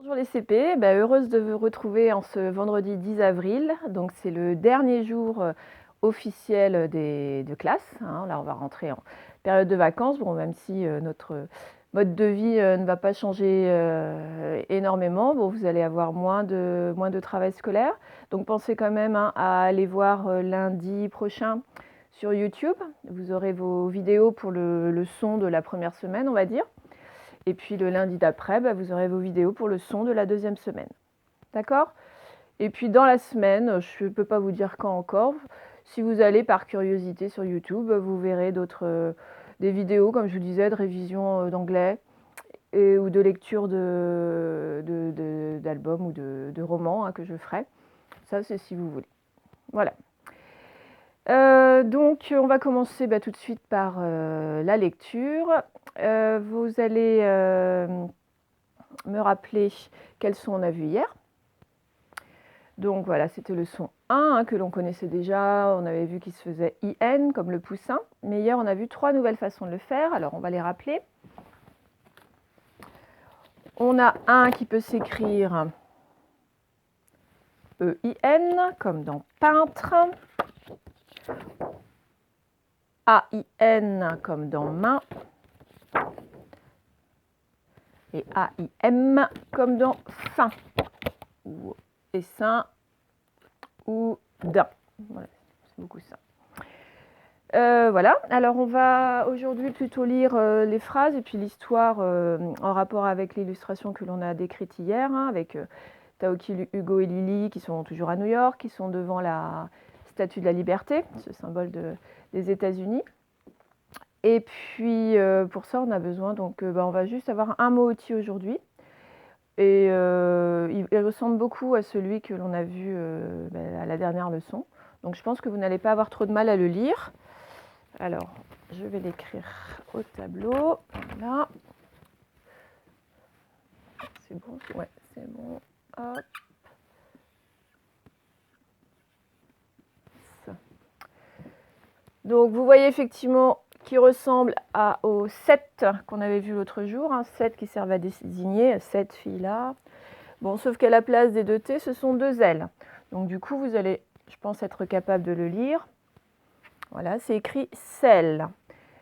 Bonjour les CP, heureuse de vous retrouver en ce vendredi 10 avril. Donc c'est le dernier jour officiel de classe. Là on va rentrer en période de vacances, bon, même si notre mode de vie ne va pas changer énormément. Bon, vous allez avoir moins de travail scolaire. Donc pensez quand même à aller voir lundi prochain sur YouTube. Vous aurez vos vidéos pour le son de la première semaine, on va dire. Et puis le lundi d'après, vous aurez vos vidéos pour le son de la deuxième semaine. D'accord? Et puis dans la semaine, je ne peux pas vous dire quand encore, si vous allez par curiosité sur YouTube, vous verrez des vidéos, comme je vous disais, de révision d'anglais ou de lecture d'albums ou de romans que je ferai. Ça, c'est si vous voulez. Voilà. Donc on va commencer tout de suite par la lecture. Vous allez me rappeler quel son on a vu hier. Donc voilà, c'était le son 1 que l'on connaissait déjà. On avait vu qu'il se faisait IN comme le poussin. Mais hier, on a vu 3 nouvelles façons de le faire. Alors, on va les rappeler. On a un qui peut s'écrire EIN, comme dans peintre. AIN, comme dans main. Et AIM, comme dans fin. Ou essaim ou d'un. Voilà, c'est beaucoup ça. Voilà, alors on va aujourd'hui plutôt lire les phrases et puis l'histoire en rapport avec l'illustration que l'on a décrite hier, avec Taoki, Hugo et Lily qui sont toujours à New York, qui sont devant la Statue de la Liberté, ce symbole des États-Unis. Et puis pour ça, on a besoin, donc on va juste avoir un mot outil aujourd'hui. Et il ressemble beaucoup à celui que l'on a vu à la dernière leçon. Donc je pense que vous n'allez pas avoir trop de mal à le lire. Alors, je vais l'écrire au tableau. Voilà. C'est bon? Ouais, c'est bon. Hop. Ça. Donc, vous voyez effectivement qu'il ressemble au 7 qu'on avait vu l'autre jour. 7 qui servent à désigner cette fille-là. Bon, sauf qu'à la place des 2 T, ce sont 2 L. Donc, du coup, vous allez, je pense, être capable de le lire. Voilà, c'est écrit selle.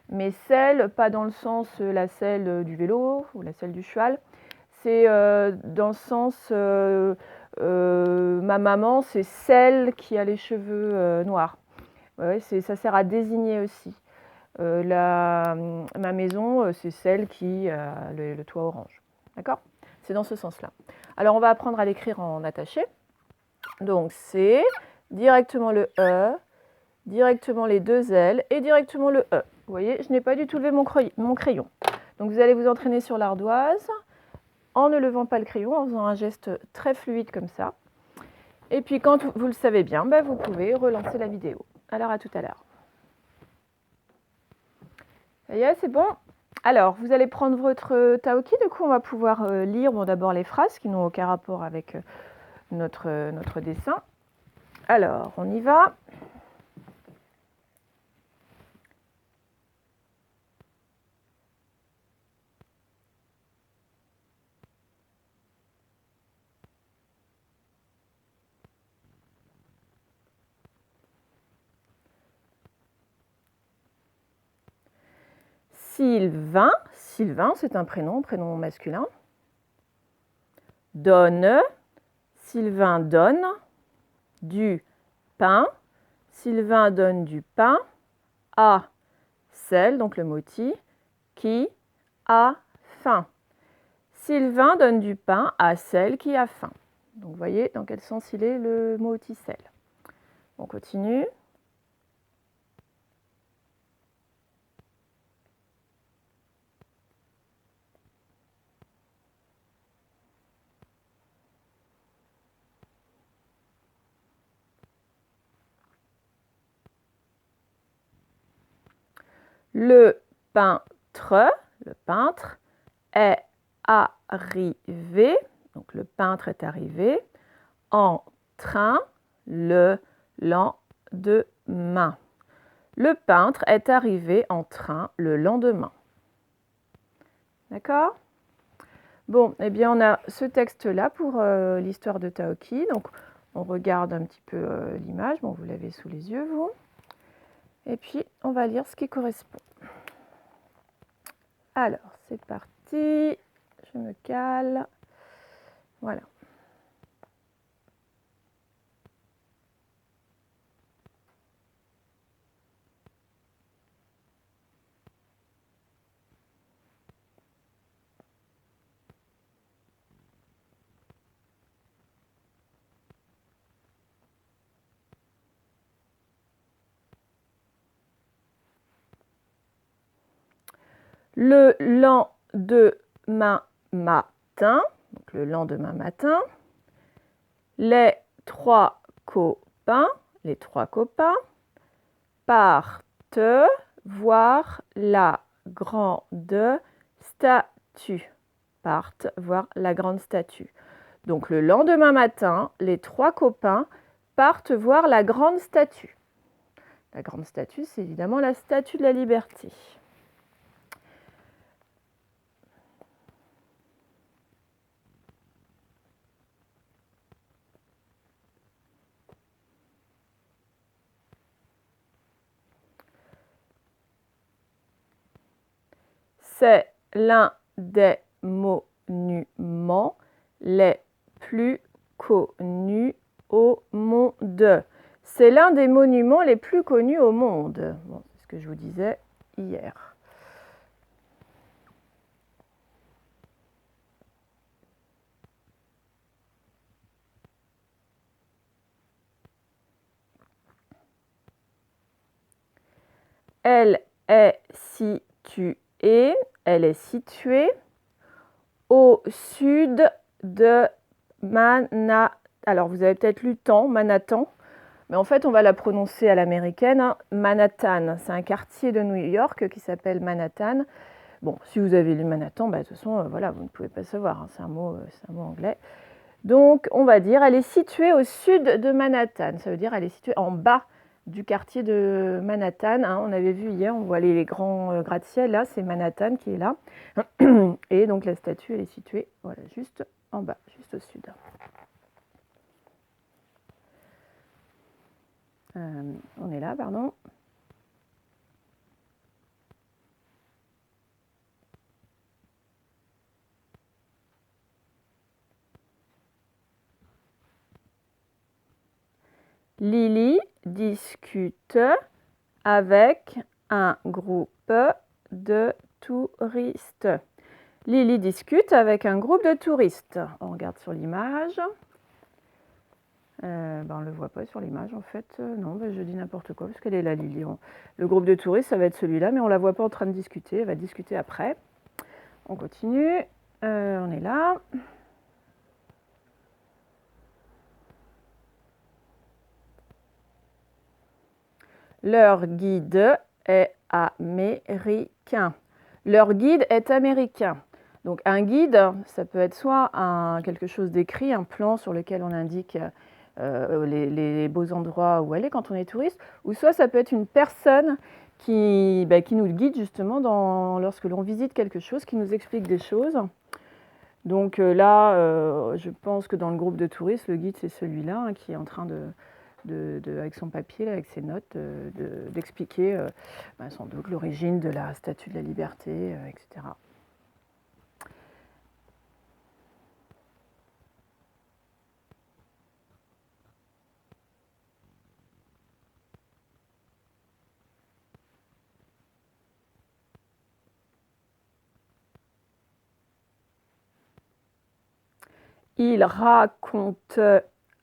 Mais selle, pas dans le sens la selle du vélo ou la selle du cheval. C'est dans le sens ma maman, c'est celle qui a les cheveux noirs. Ouais, ça sert à désigner aussi. Ma maison, c'est celle qui a le toit orange. D'accord? C'est dans ce sens-là. Alors, on va apprendre à l'écrire en attaché. Donc, c'est directement le E, directement les 2 L et directement le E. Vous voyez, je n'ai pas du tout levé mon crayon. Donc, vous allez vous entraîner sur l'ardoise en ne levant pas le crayon, en faisant un geste très fluide comme ça. Et puis, quand vous le savez bien, vous pouvez relancer la vidéo. Alors, à tout à l'heure. Ça y est, c'est bon? Alors, vous allez prendre votre Taoki. Du coup, on va pouvoir lire d'abord les phrases qui n'ont aucun rapport avec notre dessin. Alors, on y va. Sylvain, c'est un prénom masculin. Donne, Sylvain donne du pain. Sylvain donne du pain à celle, donc le moti, qui a faim. Sylvain donne du pain à celle qui a faim. Donc vous voyez dans quel sens il est le moti celle. On continue. Le peintre est arrivé, donc le peintre est arrivé, en train le lendemain. Le peintre est arrivé en train le lendemain. D'accord? Bon, eh bien, on a ce texte-là pour l'histoire de Taoki. Donc, on regarde un petit peu l'image. Bon, vous l'avez sous les yeux, vous. Et puis, on va lire ce qui correspond. Alors, c'est parti. Je me cale. Voilà. Le lendemain matin, donc le lendemain matin, les trois copains partent voir la grande statue. Partent voir la grande statue. Donc le lendemain matin, les trois copains partent voir la grande statue. La grande statue, c'est évidemment la statue de la liberté. C'est l'un des monuments les plus connus au monde. C'est l'un des monuments les plus connus au monde. Bon, c'est ce que je vous disais hier. Elle est située au sud de Manhattan. Alors, vous avez peut-être lu Manhattan, mais en fait, on va la prononcer à l'américaine, hein, Manhattan. C'est un quartier de New York qui s'appelle Manhattan. Bon, si vous avez lu Manhattan, bah, de toute façon, voilà, vous ne pouvez pas savoir, hein, c'est un mot anglais. Donc, on va dire, elle est située au sud de Manhattan. Ça veut dire, elle est située en bas du quartier de Manhattan. Hein. On avait vu hier, on voit les grands gratte-ciel, là, c'est Manhattan qui est là. Et donc, la statue, elle est située, voilà, juste en bas, juste au sud. On est là, pardon. Lily discute avec un groupe de touristes. Lily discute avec un groupe de touristes. On regarde sur l'image. On ne le voit pas sur l'image en fait. Non, je dis n'importe quoi parce qu'elle est là, Lily. Le groupe de touristes, ça va être celui-là, mais on ne la voit pas en train de discuter. Elle va discuter après. On continue. On est là. Leur guide est américain. Leur guide est américain. Donc un guide, ça peut être soit quelque chose d'écrit, un plan sur lequel on indique les beaux endroits où aller quand on est touriste, ou soit ça peut être une personne qui nous guide justement lorsque l'on visite quelque chose, qui nous explique des choses. Donc là, je pense que dans le groupe de touristes, le guide c'est celui-là hein, qui est en train avec son papier, avec ses notes, d'expliquer sans doute l'origine de la Statue de la Liberté, etc. Il raconte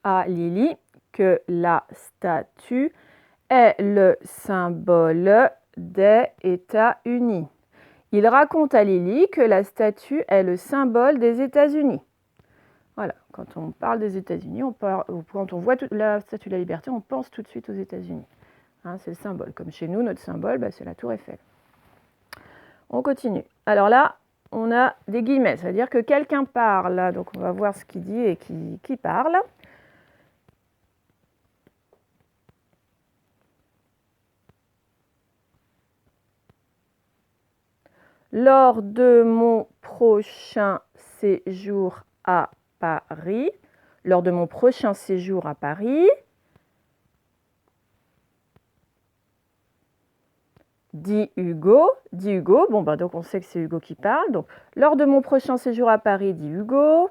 à Lily que la statue est le symbole des États-Unis. Il raconte à Lily que la statue est le symbole des États-Unis. Voilà, quand on parle des États-Unis, quand on voit la Statue de la Liberté, on pense tout de suite aux États-Unis. Hein, c'est le symbole. Comme chez nous, notre symbole, c'est la Tour Eiffel. On continue. Alors là, on a des guillemets, c'est-à-dire que quelqu'un parle. Donc on va voir ce qu'il dit et qui parle. Lors de mon prochain séjour à Paris. Lors de mon prochain séjour à Paris. Dit Hugo. Bon, bah, donc on sait que c'est Hugo qui parle. Donc, lors de mon prochain séjour à Paris, dit Hugo.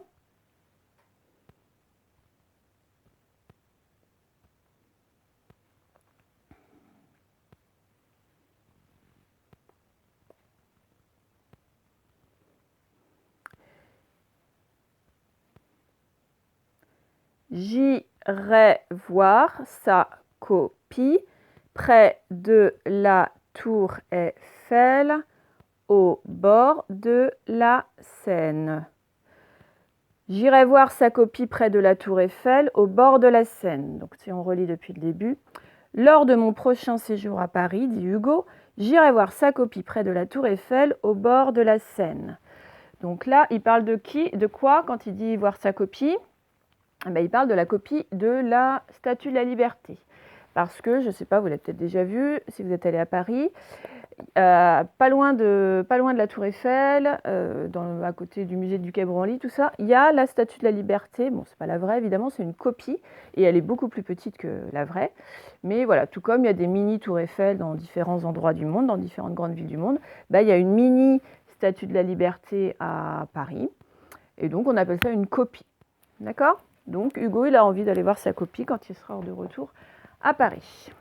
J'irai voir sa copie près de la tour Eiffel au bord de la Seine. J'irai voir sa copie près de la tour Eiffel au bord de la Seine. Donc si on relit depuis le début. Lors de mon prochain séjour à Paris, dit Hugo, j'irai voir sa copie près de la tour Eiffel au bord de la Seine. Donc là, il parle de qui, de quoi quand il dit voir sa copie? Il parle de la copie de la Statue de la Liberté. Parce que, je ne sais pas, vous l'avez peut-être déjà vu, si vous êtes allé à Paris, pas loin de la Tour Eiffel, à côté du musée du Quai Branly, tout ça, il y a la Statue de la Liberté. Bon, c'est pas la vraie, évidemment, c'est une copie, et elle est beaucoup plus petite que la vraie. Mais voilà, tout comme il y a des mini Tour Eiffel dans différents endroits du monde, dans différentes grandes villes du monde, il y a une mini Statue de la Liberté à Paris, et donc on appelle ça une copie. D'accord ? Donc Hugo, il a envie d'aller voir sa copie quand il sera de retour à Paris.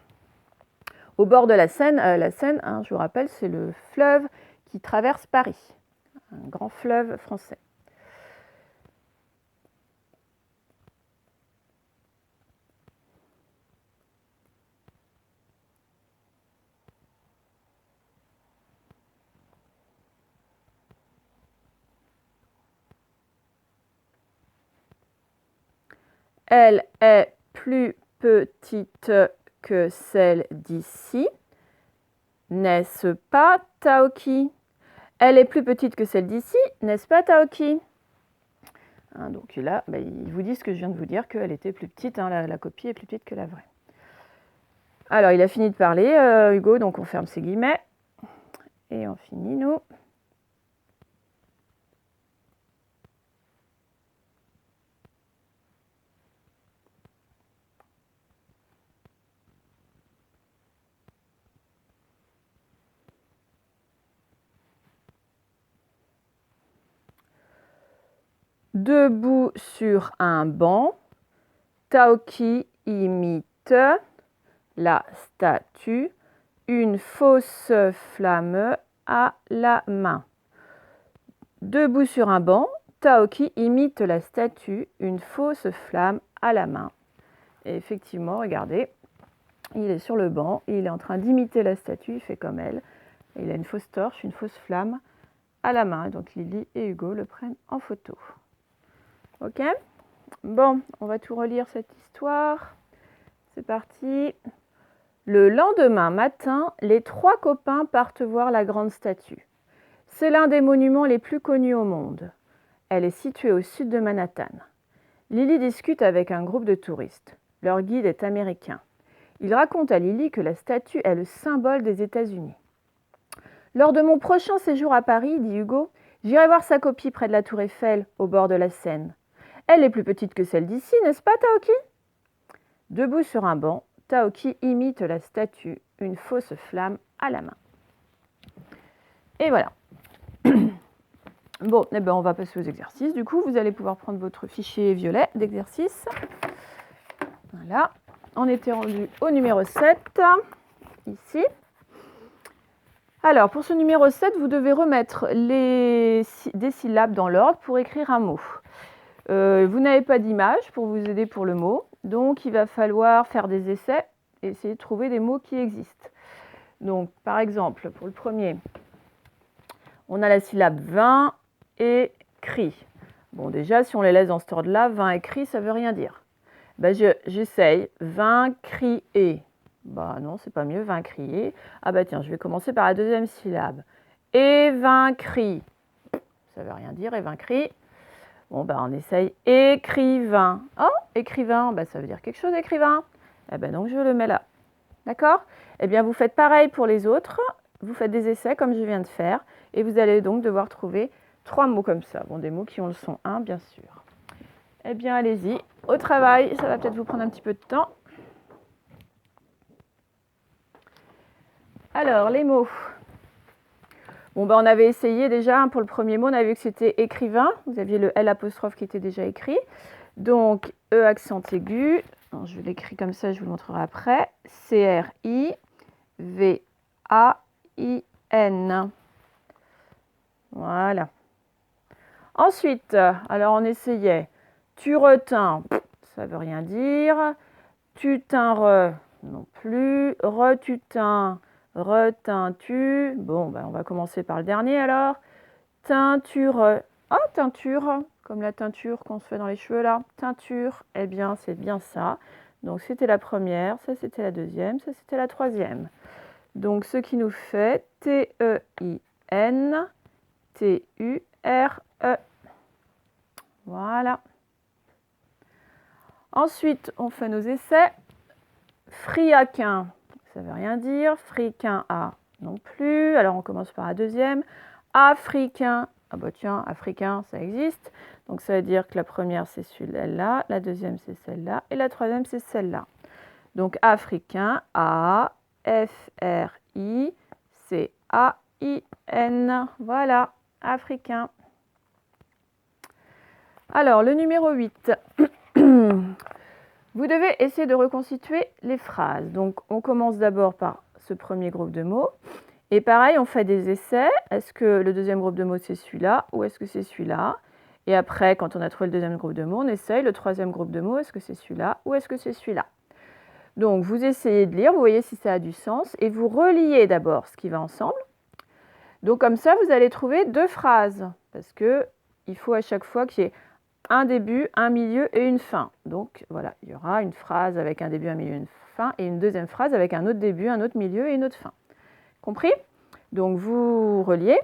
Au bord de la Seine, je vous rappelle, c'est le fleuve qui traverse Paris, un grand fleuve français. Elle est plus petite que celle d'ici. N'est-ce pas, Taoki? Elle est plus petite que celle d'ici, n'est-ce pas, Taoki? Donc là, ils vous disent ce que je viens de vous dire, qu'elle était plus petite, la copie est plus petite que la vraie. Alors, il a fini de parler, Hugo, donc on ferme ses guillemets. Et on finit, nous. Debout sur un banc, Taoki imite la statue, une fausse flamme à la main. Debout sur un banc, Taoki imite la statue, une fausse flamme à la main. Et effectivement, regardez, il est sur le banc, il est en train d'imiter la statue, il fait comme elle. Et il a une fausse torche, une fausse flamme à la main. Donc Lily et Hugo le prennent en photo. Ok? Bon, on va tout relire cette histoire. C'est parti. Le lendemain matin, les 3 copains partent voir la grande statue. C'est l'un des monuments les plus connus au monde. Elle est située au sud de Manhattan. Lily discute avec un groupe de touristes. Leur guide est américain. Il raconte à Lily que la statue est le symbole des États-Unis. Lors de mon prochain séjour à Paris, dit Hugo, j'irai voir sa copie près de la tour Eiffel, au bord de la Seine. Elle est plus petite que celle d'ici, n'est-ce pas, Taoki? Debout sur un banc, Taoki imite la statue, une fausse flamme à la main. Et voilà. Bon, on va passer aux exercices. Du coup, vous allez pouvoir prendre votre fichier violet d'exercice. Voilà. On était rendu au numéro 7, ici. Alors, pour ce numéro 7, vous devez remettre des syllabes dans l'ordre pour écrire un mot. Vous n'avez pas d'image pour vous aider pour le mot, donc il va falloir faire des essais et essayer de trouver des mots qui existent. Donc, par exemple, pour le premier, on a la syllabe vin et cri. Bon, déjà, si on les laisse dans cet ordre-là, vin et cri, ça ne veut rien dire. J'essaye. Vin, cri et. Non, c'est pas mieux, vin, crier. Tiens, je vais commencer par la deuxième syllabe. Et vin, cri. Ça veut rien dire, et vin, cri. Bon, on essaye écrivain. Oh, écrivain, ça veut dire quelque chose, écrivain. Donc, je le mets là. D'accord? Eh bien, vous faites pareil pour les autres. Vous faites des essais comme je viens de faire. Et vous allez donc devoir trouver 3 mots comme ça. Bon, des mots qui ont le son 1, bien sûr. Eh bien, allez-y. Au travail, ça va peut-être vous prendre un petit peu de temps. Alors, les mots. Bon, ben, on avait essayé déjà, pour le premier mot, on avait vu que c'était écrivain. Vous aviez le L' qui était déjà écrit. Donc, E accent aigu. Alors, je l'écris comme ça, je vous le montrerai après. C-R-I-V-A-I-N. Voilà. Ensuite, alors on essayait. Tu retins, ça veut rien dire. Tu tinres, non plus. Retutin, retintu. Bon, ben, on va commencer par le dernier alors. Teinture. Ah, teinture, comme la teinture qu'on se fait dans les cheveux là. Teinture, eh bien, c'est bien ça. Donc, c'était la première, ça c'était la deuxième, ça c'était la troisième. Donc, ce qui nous fait T-E-I-N, T-U-R-E. Voilà. Ensuite, on fait nos essais. Friaquin, ça ne veut rien dire. Friquin A non plus. Alors, on commence par la deuxième. Africain, ah bah tiens, africain, ça existe. Donc, ça veut dire que la première, c'est celle-là. La deuxième, c'est celle-là. Et la troisième, c'est celle-là. Donc, africain, A, F-R-I-C-A-I-N. Voilà, africain. Alors, le numéro 8. Vous devez essayer de reconstituer les phrases. Donc, on commence d'abord par ce premier groupe de mots. Et pareil, on fait des essais. Est-ce que le deuxième groupe de mots, c'est celui-là ou est-ce que c'est celui-là? Et après, quand on a trouvé le deuxième groupe de mots, on essaye le troisième groupe de mots. Est-ce que c'est celui-là ou est-ce que c'est celui-là? Donc, vous essayez de lire, vous voyez si ça a du sens. Et vous reliez d'abord ce qui va ensemble. Donc, comme ça, vous allez trouver 2 phrases. Parce qu'il faut à chaque fois qu'il y ait un début, un milieu et une fin. Donc voilà, il y aura une phrase avec un début, un milieu, une fin, et une deuxième phrase avec un autre début, un autre milieu et une autre fin. Compris? Donc vous reliez,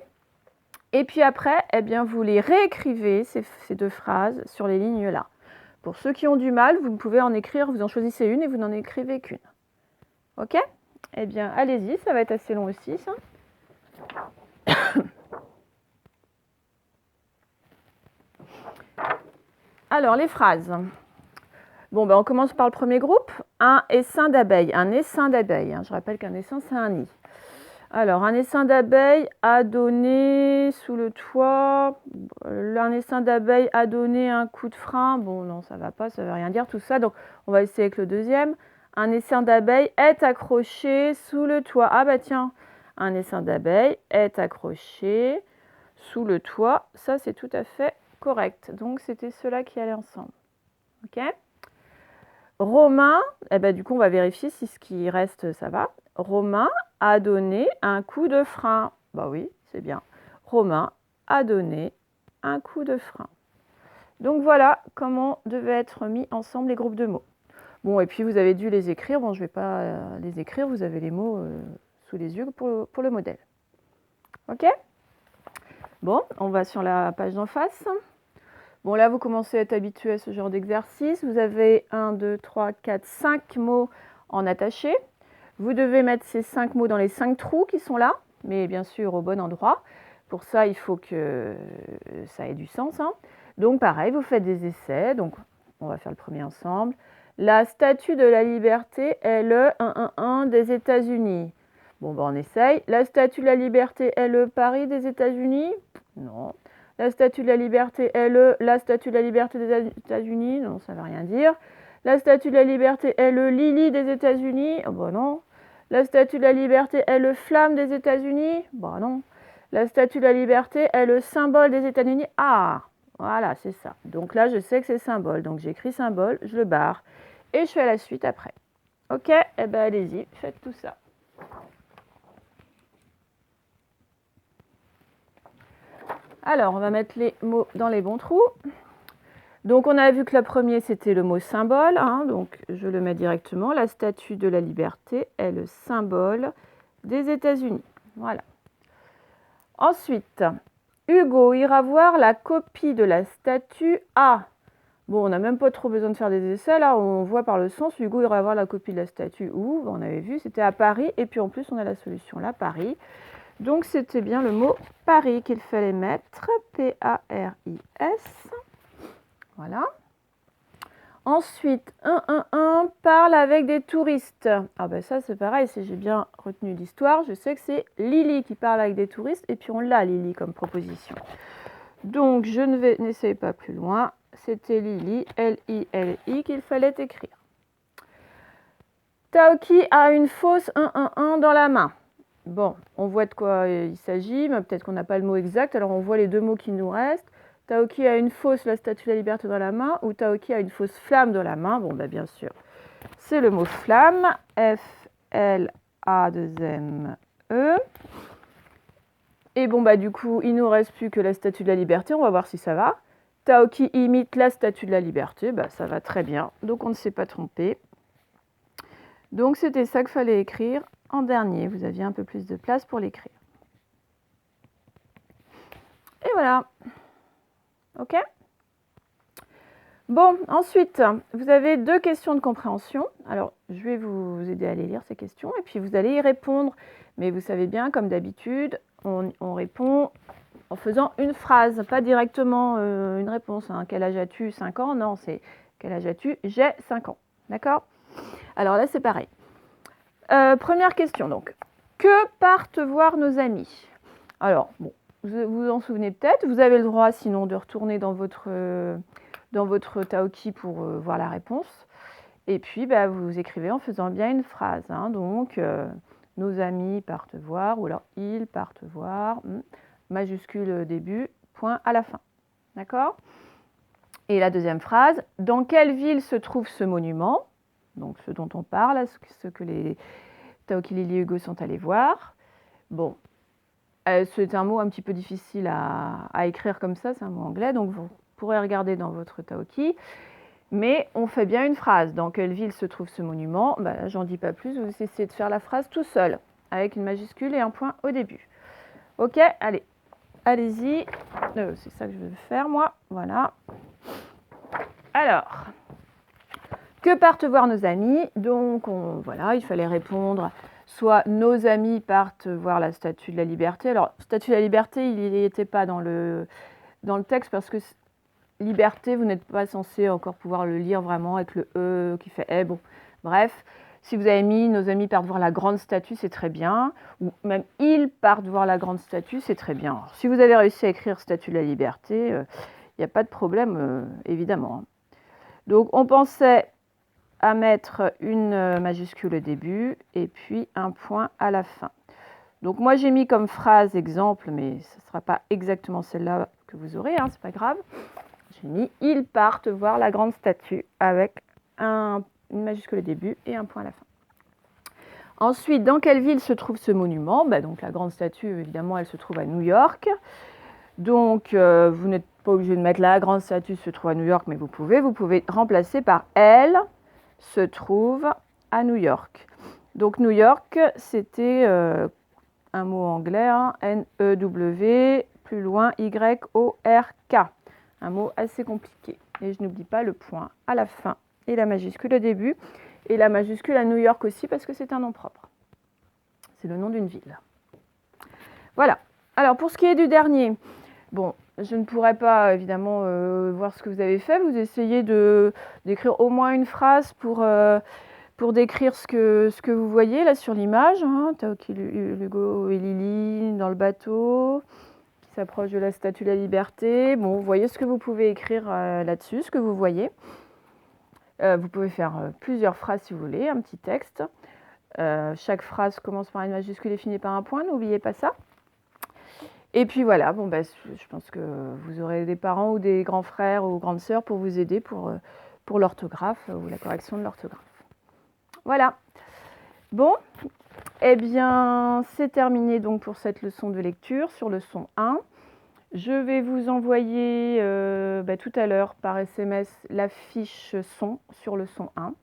et puis après, eh bien, vous les réécrivez, ces 2 phrases, sur les lignes là. Pour ceux qui ont du mal, vous pouvez en écrire, vous en choisissez une et vous n'en écrivez qu'une. Ok? Eh bien, allez-y, ça va être assez long aussi, ça. Alors, les phrases. Bon, ben, on commence par le premier groupe. Un essaim d'abeilles. Un essaim d'abeilles. Je rappelle qu'un essaim, c'est un nid. Alors, un essaim d'abeilles a donné sous le toit. Un essaim d'abeilles a donné un coup de frein. Bon, non, ça va pas, ça veut rien dire tout ça. Donc, on va essayer avec le deuxième. Un essaim d'abeilles est accroché sous le toit. Ah bah tiens, un essaim d'abeilles est accroché sous le toit. Ça, c'est tout à fait correct. Donc, c'était ceux-là qui allaient ensemble. Ok? Romain, eh ben, du coup, on va vérifier si ce qui reste, ça va. Romain a donné un coup de frein. Bah oui, c'est bien. Romain a donné un coup de frein. Donc voilà comment devaient être mis ensemble les groupes de mots. Bon, et puis vous avez dû les écrire. Bon, je ne vais pas les écrire, vous avez les mots sous les yeux pour le modèle. Ok? Bon, on va sur la page d'en face. Bon, là, vous commencez à être habitué à ce genre d'exercice. Vous avez 1, 2, 3, 4, 5 mots en attaché. Vous devez mettre ces 5 mots dans les 5 trous qui sont là, mais bien sûr au bon endroit. Pour ça, il faut que ça ait du sens. Hein. Donc, pareil, vous faites des essais. Donc, on va faire le premier ensemble. La statue de la liberté est le 111 des États-Unis. Bon, ben, on essaye. La statue de la liberté est le Paris des États-Unis? Non. La statue de la liberté est la statue de la liberté des États-Unis? Non, ça ne veut rien dire. La statue de la liberté est le Lily des États-Unis? Oh, bah non. La statue de la liberté est le flamme des États-Unis? Bah non. La statue de la liberté est le symbole des États-Unis? Ah, voilà, c'est ça. Donc là, je sais que c'est symbole. Donc j'écris symbole, je le barre et je fais la suite après. Ok? Eh bien, allez-y, faites tout ça. Alors, on va mettre les mots dans les bons trous. Donc, on a vu que le premier, c'était le mot symbole. Hein, donc, je le mets directement. La statue de la liberté est le symbole des États-Unis. Voilà. Ensuite, Hugo ira voir la copie de la statue à... Bon, on n'a même pas trop besoin de faire des essais. Là, on voit par le sens, Hugo ira voir la copie de la statue où, on avait vu, c'était à Paris. Et puis, en plus, on a la solution là, Paris. Donc, c'était bien le mot Paris qu'il fallait mettre. P-A-R-I-S. Voilà. Ensuite, 1-1-1, parle avec des touristes. Ah ben ça, c'est pareil, si j'ai bien retenu l'histoire, je sais que c'est Lily qui parle avec des touristes, et puis on l'a, Lily, comme proposition. Donc, je n'essaye pas plus loin. C'était Lily, L-I-L-I, qu'il fallait écrire. Taoki a une fausse 1-1-1 dans la main. Bon, on voit de quoi il s'agit, mais peut-être qu'on n'a pas le mot exact, alors on voit les deux mots qui nous restent. Taoki a une fausse, la statue de la liberté dans la main, ou Taoki a une fausse flamme dans la main. Bon, bah bien sûr, c'est le mot flamme, F-L-A-2-M-E. Et bon, bah du coup, il ne nous reste plus que la statue de la liberté, on va voir si ça va. Taoki imite la statue de la liberté, bah ça va très bien, donc on ne s'est pas trompé. Donc c'était ça qu'il fallait écrire en dernier, vous aviez un peu plus de place pour l'écrire. Et voilà. Ok ? Bon, ensuite, vous avez 2 questions de compréhension. Alors, je vais vous aider à les lire ces questions et puis vous allez y répondre. Mais vous savez bien, comme d'habitude, on répond en faisant une phrase, pas directement une réponse. Hein. Quel âge as-tu? 5 ans? Non, c'est quel âge as-tu? J'ai 5 ans. D'accord? Alors là, c'est pareil. Première question, donc. Que partent voir nos amis? Alors, bon, vous vous en souvenez peut-être. Vous avez le droit, sinon, de retourner dans votre Taoki pour voir la réponse. Et puis, bah, vous écrivez en faisant bien une phrase. Hein. Donc, nos amis partent voir, ou alors ils partent voir, majuscule au début, point à la fin. D'accord? Et la deuxième phrase, dans quelle ville se trouve ce monument? Donc, ce dont on parle, ce que les Taoki Lily Hugo sont allés voir. Bon, c'est un mot un petit peu difficile à écrire comme ça, c'est un mot anglais, donc vous pourrez regarder dans votre Taoki. Mais on fait bien une phrase. Dans quelle ville se trouve ce monument? Bah, j'en dis pas plus, vous essayez de faire la phrase tout seul, avec une majuscule et un point au début. Ok, allez, allez-y. C'est ça que je veux faire, moi. Voilà. Alors, que partent voir nos amis? Donc, voilà, il fallait répondre, soit nos amis partent voir la Statue de la Liberté. Alors, Statue de la Liberté, il n'était pas dans le texte parce que liberté, vous n'êtes pas censé encore pouvoir le lire vraiment avec le E qui fait « eh ». Bon, bref, si vous avez mis « nos amis partent voir la grande statue », c'est très bien. Ou même « ils partent voir la grande statue », c'est très bien. Alors, si vous avez réussi à écrire « Statue de la liberté », il n'y a pas de problème, évidemment. Donc, on pensait à mettre une majuscule au début et puis un point à la fin. Donc, moi, j'ai mis comme phrase exemple, mais ce ne sera pas exactement celle-là que vous aurez, hein, c'est pas grave. J'ai mis « ils partent voir la grande statue » avec une majuscule au début et un point à la fin. Ensuite, dans quelle ville se trouve ce monument? Donc la grande statue, évidemment, elle se trouve à New York. Donc, vous n'êtes pas obligé de mettre la grande statue se trouve à New York, mais vous pouvez remplacer par « elle se trouve à New York ». Donc New York, c'était un mot anglais, hein, N-E-W, plus loin, Y-O-R-K. Un mot assez compliqué. Et je n'oublie pas le point à la fin et la majuscule au début. Et la majuscule à New York aussi parce que c'est un nom propre. C'est le nom d'une ville. Voilà. Alors pour ce qui est du dernier, bon, je ne pourrais pas évidemment voir ce que vous avez fait. Vous essayez d'écrire au moins une phrase pour décrire ce que vous voyez là sur l'image. Hein. Taoki Hugo et Lily dans le bateau s'approche de la Statue de la Liberté. Bon, vous voyez ce que vous pouvez écrire là-dessus, ce que vous voyez. Vous pouvez faire plusieurs phrases si vous voulez, un petit texte. Chaque phrase commence par une majuscule et finit par un point, n'oubliez pas ça. Et puis voilà, bon, je pense que vous aurez des parents ou des grands frères ou grandes sœurs pour vous aider pour l'orthographe ou la correction de l'orthographe. Voilà. Bon, eh bien, c'est terminé donc pour cette leçon de lecture sur le son 1. Je vais vous envoyer tout à l'heure par SMS la fiche son sur le son 1.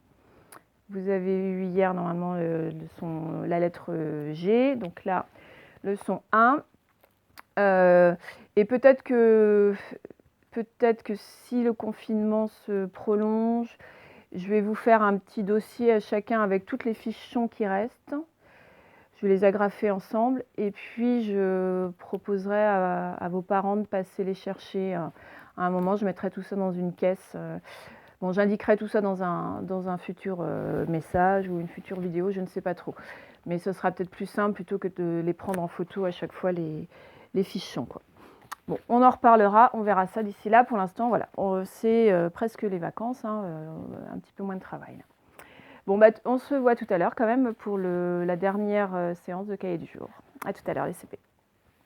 Vous avez eu hier normalement la lettre G, donc là, le son 1. Et peut-être que si le confinement se prolonge, je vais vous faire un petit dossier à chacun avec toutes les fiches son qui restent. vais les agrafer ensemble et puis je proposerai à vos parents de passer les chercher à un moment. Je mettrai tout ça dans une caisse. Bon, j'indiquerai tout ça dans un futur message ou une future vidéo, je ne sais pas trop. Mais ce sera peut-être plus simple plutôt que de les prendre en photo à chaque fois les fichons, quoi. Bon, on en reparlera, on verra ça d'ici là. Pour l'instant, voilà, c'est presque les vacances, hein, un petit peu moins de travail. Bon, bah, on se voit tout à l'heure quand même pour la dernière séance de cahier du jour. À tout à l'heure les CP.